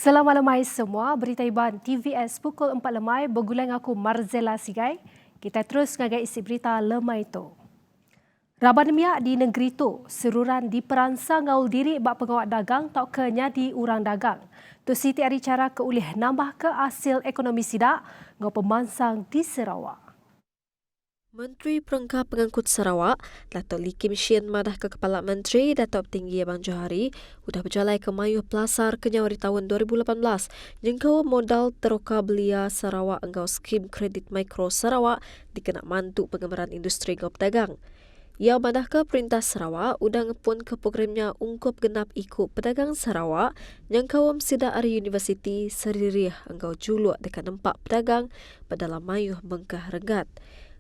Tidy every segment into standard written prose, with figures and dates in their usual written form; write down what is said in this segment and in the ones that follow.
Selamat lemai semua, berita Iban TVS pukul 4 lemai bergulang aku Marzela Sigai. Kita terus ngagai isi berita lemai itu. Raban miak di negeri tu, seruran diperansang ngaul diri bak pengawat dagang tak kenyadi urang dagang. Tu Siti Ari cara keulih nambah ke hasil ekonomi sidak ngau pemansang di Sarawak. Menteri Perangkap Pengangkut Sarawak, Dato' Lee Kim Shin madah ke Kepala Menteri Dato' Tinggi Abang Johari, sudah berjalai ke mayuh pelasar ke nyawari tahun 2018 jengkau modal teroka belia Sarawak enggau skim kredit mikro Sarawak dikena mantu pengembaraan industri gau pedagang. Ia madah ke Perintah Sarawak udang ngepun ke programnya ungkup genap ikut pedagang Sarawak yang kawam sida Ari Universiti seririh enggau juluk dekat nempak pedagang pada mayuh Bengkah Rengat.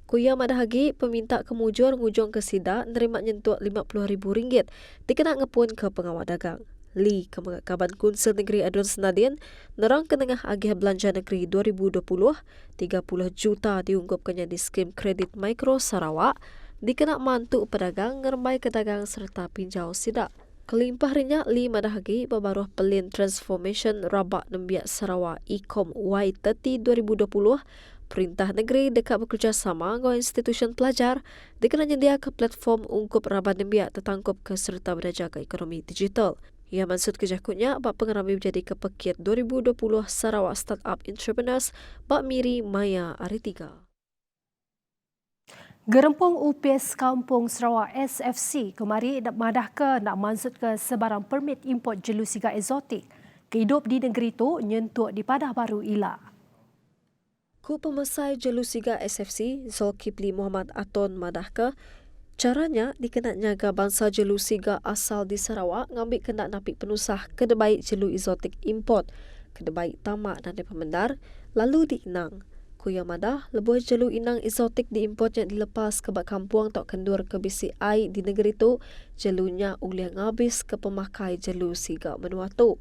Kuya madahagi peminta kemujur ngujung ke sida nerima nyentuh RM50,000 dikena ngepun ke pengawal dagang. Lee Kaban Kunsel Negeri Adun Senadin nerang kenengah agih belanja negeri 2020 30 juta diunggupkannya di skim kredit mikro Sarawak dikena mantu pedagang ngermai ke dagang serta pinjau sida. Kelimpah rinya Lee madahagi berbaruh pelin transformation rabak nembiak Sarawak Ecom Y30 2020 Perintah negeri dekat bekerjasama dengan institusi pelajar dikena nyedia ke platform ungkup raban nembiak tertangkup ke serta belajar ke ekonomi digital. Ia maksud kejakutnya bak pengerami menjadi kepekit 2020 Sarawak Startup Entrepreneurs bak Miri Maya Ari 3. Gerempung UPS Kampung Sarawak SFC kemari madah ke nak mansut ke sebarang permit import jelu siga eksotik. Kehidup di negeri tu nyentuk di Padah Baru Ila. Ku Pemesai Jelu Siga SFC Zulkifli Muhammad Aton madah ke caranya dikena nyaga bangsa jelu siga asal di Sarawak ngambil kena napi penusah kedebaik jelu eksotik import kedebaik tamak dan pemendar lalu diinang. Kuya madah lebuh jelu inang eksotik diimport yang dilepas ke bak kampung tok kendur ke bisi ai di negeri tu jelunya ulih ngabis ke pemakai jelu siga menua tu.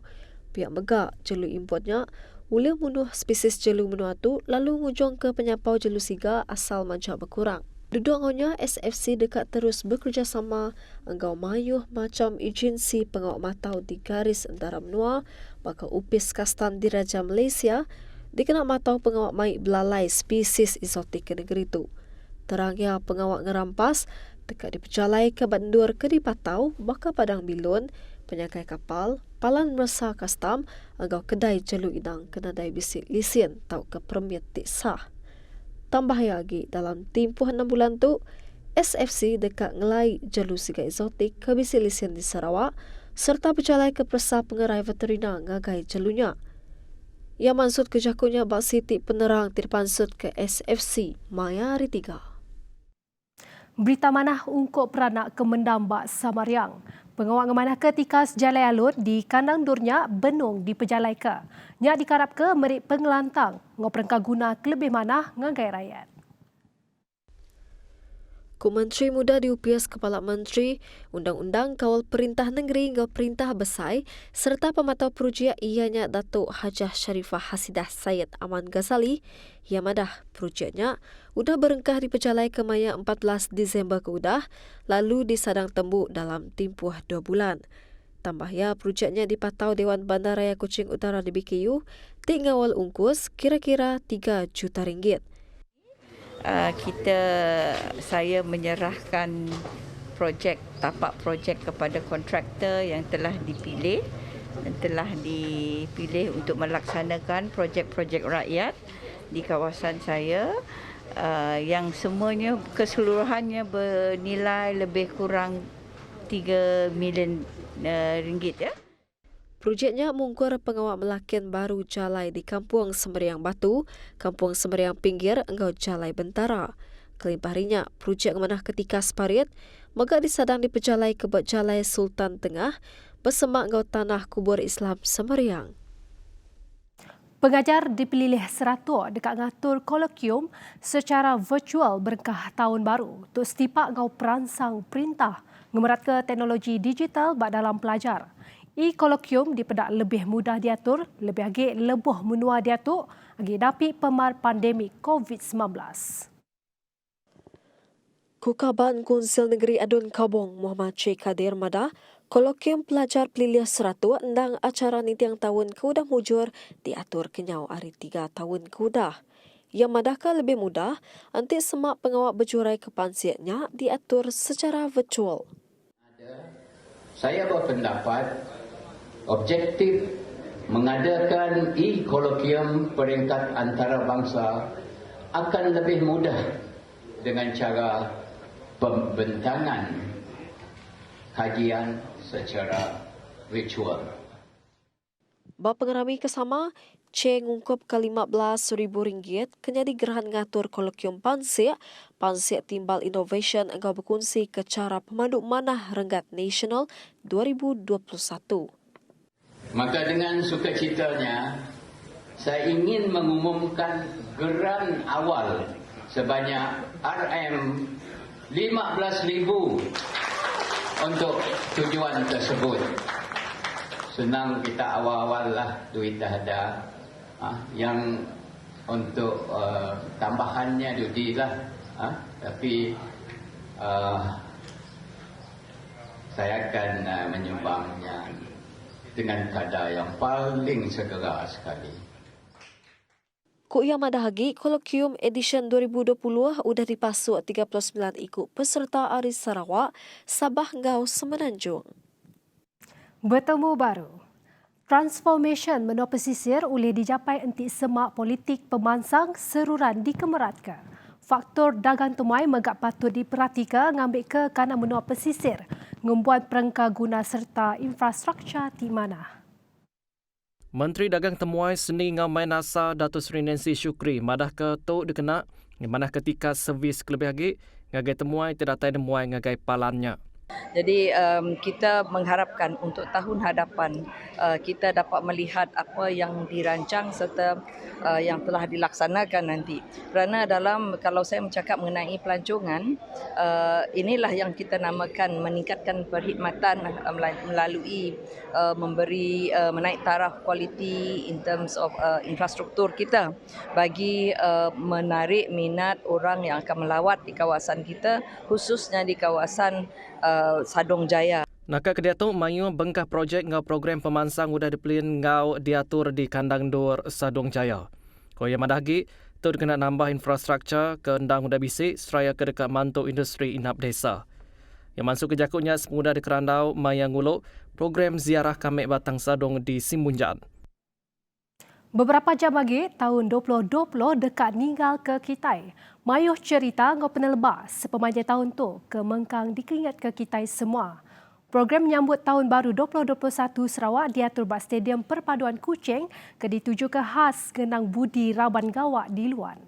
Pihak megak jelu importnya boleh bunuh spesies jelu menua tu lalu ngujung ke penyapau jelu siga asal majak berkurang. Duduk ngaunya SFC dekat terus bekerjasama enggau mayuh macam agensi pengawal matau di garis antara menua bakal upis kastan di Raja Malaysia dikena matau pengawal mai belalai spesies eksotik ke negeri tu. Terangnya pengawal ngerampas dekat diperjalai ke bandur ke dipatau bakal Padang Bilun penyakai kapal, palan merasa kastam agak kedai jelu inang kena dai bisik lisen tau ke permit tik sah. Tambah lagi dalam tempoh 6 bulan tu, SFC dekat ngelai jelu siga eksotik ke bisik lisen di Sarawak serta berjalai ke Persah Pengerai Veterina ngagai jelunya. Ia maksud kejakunya bak siti penerang terpansut ke SFC Maya Hari 3. Berita manah ungkup peranak kemendam bak Samariang. Pengawal ngemanah ke tikas jalai alut di kandang durnya benung di pejalai ke. Nyak dikarap ke merik pengelantang ngau perengkah guna kelebih manah ngagai rakyat. Ku Menteri Muda diupias Kepala Menteri, Undang-Undang Kawal Perintah Negeri ngau Perintah Besai serta Pematau Perujiak ianya Datuk Hajah Sharifah Hasidah Syed Aman Ghazali, ia madah perujiaknya udah berengkah di pejalai ke Maya 14 Disember ke udah lalu disadang tembuk dalam tempoh 2 bulan. Tambah ya perujiaknya dipatau Dewan Bandaraya Kuching Utara di BKU tik ngawal ungkus kira-kira 3 juta ringgit. Saya menyerahkan tapak projek kepada kontraktor yang telah dipilih untuk melaksanakan projek-projek rakyat di kawasan saya yang semuanya keseluruhannya bernilai lebih kurang 3 million ringgit ya. Projeknya mengungkur pengawal melakin baru jalai di Kampung Semeriang Batu, Kampung Semeriang Pinggir, enggau jalai Bentara. Kelimpahrinya, projek menah ketika separit, maka disadang di pejalai ke jalai Sultan Tengah, bersemak enggau tanah kubur Islam Semeriang. Pengajar dipilih 100 dekat ngatur kolokium secara virtual berkah tahun baru untuk setipak ngau peransang perintah ngemerat ke teknologi digital bak dalam pelajar. E-kolokium dipedak lebih mudah diatur, lebih agak lebuh menua diatur, agak dapi pemar pandemik COVID-19. Kukaban Kunsel Negeri Adun Kabong Muhammad Sheikh Kadir madah Kolokium pelajar peliliah seratu endang acara nitiang tahun keudah mujur diatur kenyau hari 3 tahun keudah. Yang madahkah lebih mudah, anti semak pengawak berjurai kepansiatnya diatur secara virtual. Saya berpendapat objektif mengadakan e-kolokium peringkat antarabangsa akan lebih mudah dengan cara pembentangan kajian secara virtual. Bapengerami kesama, Che ngungkup ke RM15,000 kenyadi gerahan ngatur kolokium Pansiak Timbal Innovation engkau berkongsi ke cara pemandu manah Renggat Nasional 2021. Maka dengan sukacitanya, saya ingin mengumumkan geran awal sebanyak RM15,000 untuk tujuan tersebut. Senang kita awal-awal lah duit dah ada. Yang untuk tambahannya judi lah. Tapi saya akan menyumbangnya dengan kadar yang paling segera sekali. Kuya madahagi Kolokium Edition 2020 udah dipasuk 39 ikut peserta Aris Sarawak, Sabah ngau Semenanjung. Bertemu baru. Transformation menua pesisir boleh dicapai enti semak politik pemansang seruran di Kemeradka. Faktor dagang tumai megak patut diperhatikan ngambil ke kanan menua pesisir, membuat perengka guna serta infrastruktur di mana. Menteri Dagang Temuai Seni Ngamai NASA Datuk Seri Nancy Shukri madah ke tu dikena mana ketika servis kelebih lagi ngagai temuai tidak tay temuai ngagai palannya. Jadi kita mengharapkan untuk tahun hadapan kita dapat melihat apa yang dirancang serta yang telah dilaksanakan nanti. Kerana kalau saya bercakap mengenai pelancongan, inilah yang kita namakan meningkatkan perkhidmatan melalui memberi menaik taraf kualiti in terms of infrastruktur kita bagi menarik minat orang yang akan melawat di kawasan kita, khususnya di kawasan Sadong Jaya. Naka kedia tu mayu bengkah projek ngau program pemansang udah dipelin ngau diatur di kandang dor Sadong Jaya. Ko yang madagi tu kena nambah infrastruktur ke endang udah bisi seraya ke dekat mantu industri inap desa. Yang masuk ke jakutnya semudah di kerandau mayang uluk program ziarah kamek batang Sadong di Simunjan. Beberapa jam lagi, tahun 2020 dekat ninggal ke Kitai. Mayuh cerita ngau penelebas sepemanja tahun tu ke Mengkang dikeingat ke Kitai semua. Program menyambut tahun baru 2021 Sarawak diatur bak Stadium Perpaduan Kuching ke dituju ke khas genang budi Raban Gawak di Luan.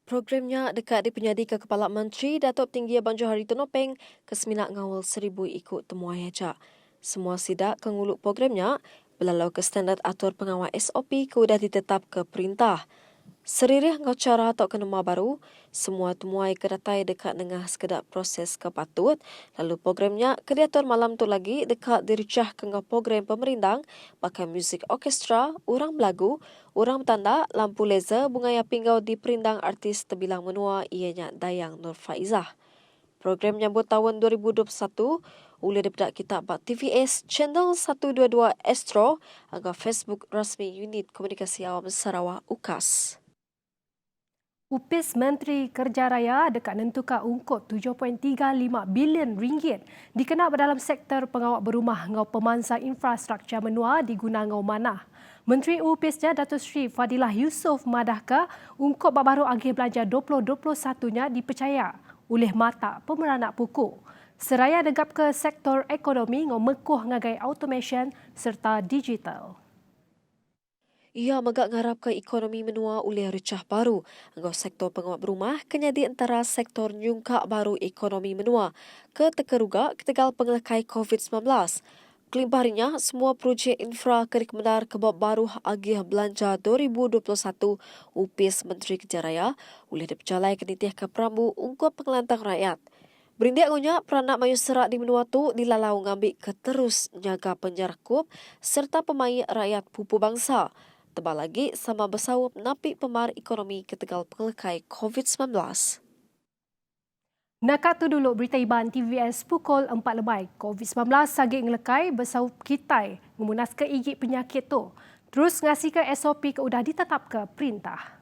Programnya dekat dipenyadi ke Kepala Menteri Datuk Tinggi Abang Johari Tonopeng ke seminak ngawal 1,000 ikut temuai aja. Semua sidak kenguluk programnya belalau ke standard atur pengawal SOP ke udah ditetap ke perintah. Seririh ngau cara atau kenema baru, semua temuai kedatai dekat nengah sekedar proses kepatut, lalu programnya kediatur malam tu lagi dekat diricah ke ngau program pemerintah, pakai muzik orkestra, orang belagu, orang bertanda, lampu laser, bunga api ngau di perindang artis terbilang menua ianya Dayang Nur Faizah. Program nyambut tahun 2021 boleh dipedak kita bak TVS Channel 122 Astro agar Facebook rasmi Unit Komunikasi Awam Sarawak UKAS. Upis Menteri Kerja Raya dekat nentukan ungkut 7.35 bilion ringgit dikenal dalam sektor pengawak berumah ngau pemansang infrastruktur menua diguna ngau manah. Menteri Upisnya Datuk Seri Fadilah Yusof madahka ungkut baru agih belanja 2021-nya dipercaya oleh mata pemeranak pokok. Seraya degap ke sektor ekonomi ngau mekuh ngagai automation serta digital. Ia megak ngarap ke ekonomi menua oleh recah baru. Angau sektor pengawak berumah kenyadi antara sektor nyungkak baru ekonomi menua ke tekeruga ketegal pengelekai COVID-19. Kelimpahnya, semua projek infra kerik menar kebab baru agih belanja 2021 Upis Menteri Kerja Raya oleh dipercalai kenitiah ke Perambu ungkup pengelantang rakyat. Berindik ngunya peranak mayu serak di menua tu dilalau ngambil ke terus nyaga penyerkup serta pemain rakyat pupu bangsa. Tebal lagi sama bersawap napik pemar ekonomi ketegal pengelekai COVID-19. Nakat tu dulu berita iban TVS pukul 4 lebih. COVID-19 sagi ngelekai bersau kitai memunas ke igit penyakit tu. Terus ngasih ke SOP ke udah ditetap ke perintah.